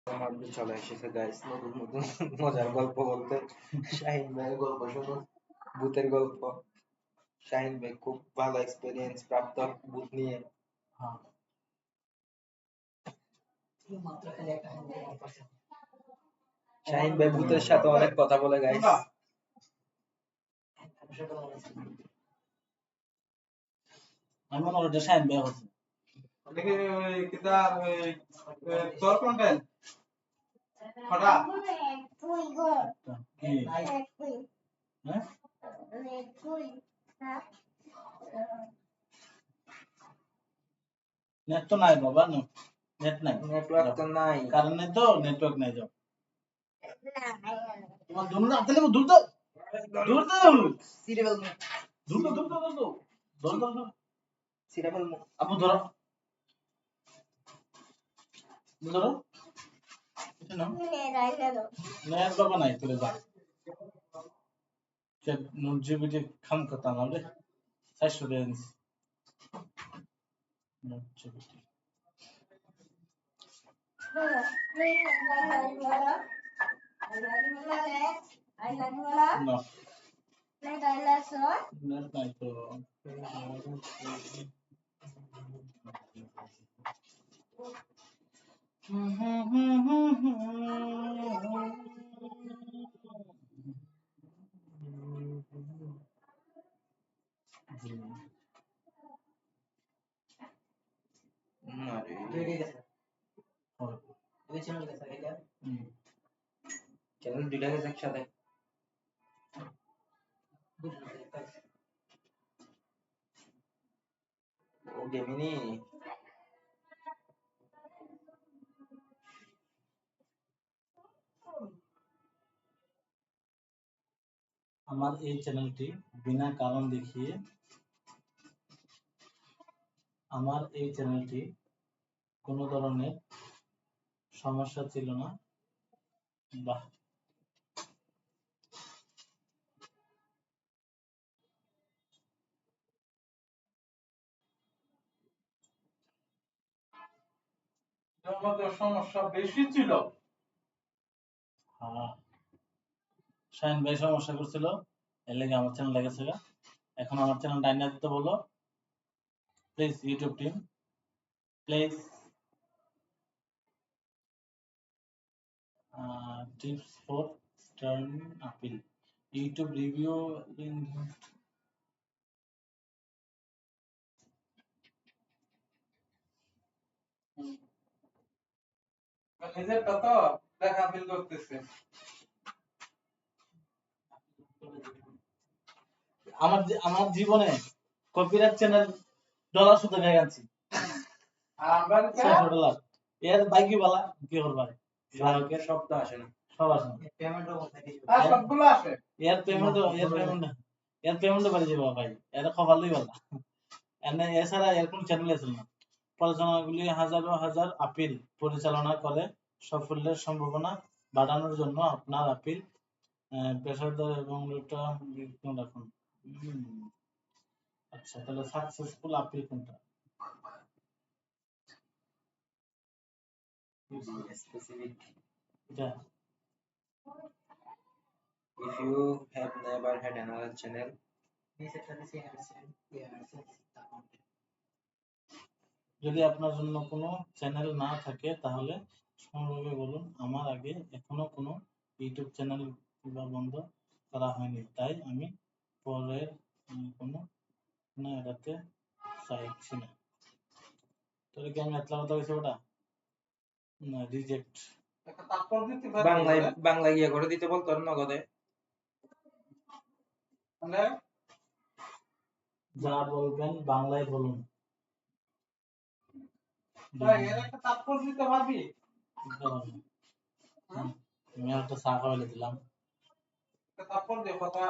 আমাদের চলে এসেছে গাইস নতুন নতুন মজার গল্প বলতে। শাহিন ভাইয়ের গল্প শুনুন, ভূতের গল্প। শাহিন ভাই খুব ভালো এক্সপেরিয়েন্স প্রাপ্ত ভূত নিয়ে। শাহিন ভাই ভূতের সাথে অনেক কথা বলে গাইস। আমি মনে করি শাহিন ভাই হচ্ছে দেখি কিতা তোর কোনটা কটা কি হ্যাঁ নেট তো নাই বাবা নেট নাই, নেটওয়ার্ক তো নাই, কারণ নাই তো নেটওয়ার্ক নাই। যাও তোমার দুনো না তাহলে দূর দাও দূর দাও সিরিয়াল দূর দাও দূর দাও দূর দাও দূর সিরিয়াল আপু ধরো ধরো এটা নাও নেট বাবা নাই তোরে যা কে নুন জিবিটি খাম কথা না রে 400 রেঞ্জ নুন জিবিটি না নেট নাই তো চ্যানেল দুইটা গেছে একসাথে। ও গেমিনি আমার এই চ্যানেলটি বিনা কারণ দেখিয়ে আমার এই চ্যানেলটি কোনো ধরনের সমস্যা ছিল না। বাহ আমাদের সমস্যা বেশি ছিল। হ্যাঁ শাহিন ভাই সমস্যা করছিল এর লেগে আমার চ্যানেল লেগেছে। এখন আমার চ্যানেল ডাইনা দিতে বলো please YouTube team please tips for stern appeal YouTube review নিজের কথা দেখা আপিল করতেছে। আমার জীবনে কপিরাইট চ্যানেল ডলার শুধু হয়ে গেছে $600 এর বাইকি বালা কি করবা গ্রাহকের সব তো আসে না, সব আসে না পেমেন্টও সবগুলো আসে এর পেমেন্ট বাড়ি যাবে ভাই এর খবর লই বালা এনে এছাড়া এর কোন চ্যানেল আছে না। পরিচালনাগুলি হাজারো হাজার আপিল পরিচালনা করে সাফল্যের সম্ভাবনা বাড়ানোর জন্য আপনার আপিল পেশাদার এবং এটা রাখুন। আচ্ছা তাহলে সাকসেসফুল আপিল কোনটা? specific. এটা If you have never had another channel, যদি আপনার জন্য কোনো চ্যানেল না থাকে তাহলে সংক্ষেপে বলুন আমার আগে এখনো কোনো ইউটিউব চ্যানেল কিংবা বন্ধ করা হয়নি তাই আমি পরের কোনো না এটাতে চাইছি না। তোর কি আমি এতলা কথা কইছি ওটা না রিজেক্ট বাংলায় বাংলা গিয়ে করে দিতে বলতো নগদে মানে যা বলবেন বাংলায় বলুন। ভাই এর একটা তাৎপর্য দিতে পারবি? আমি একটা চা খাওয়াইলে দিলাম। তাৎপর্য কথা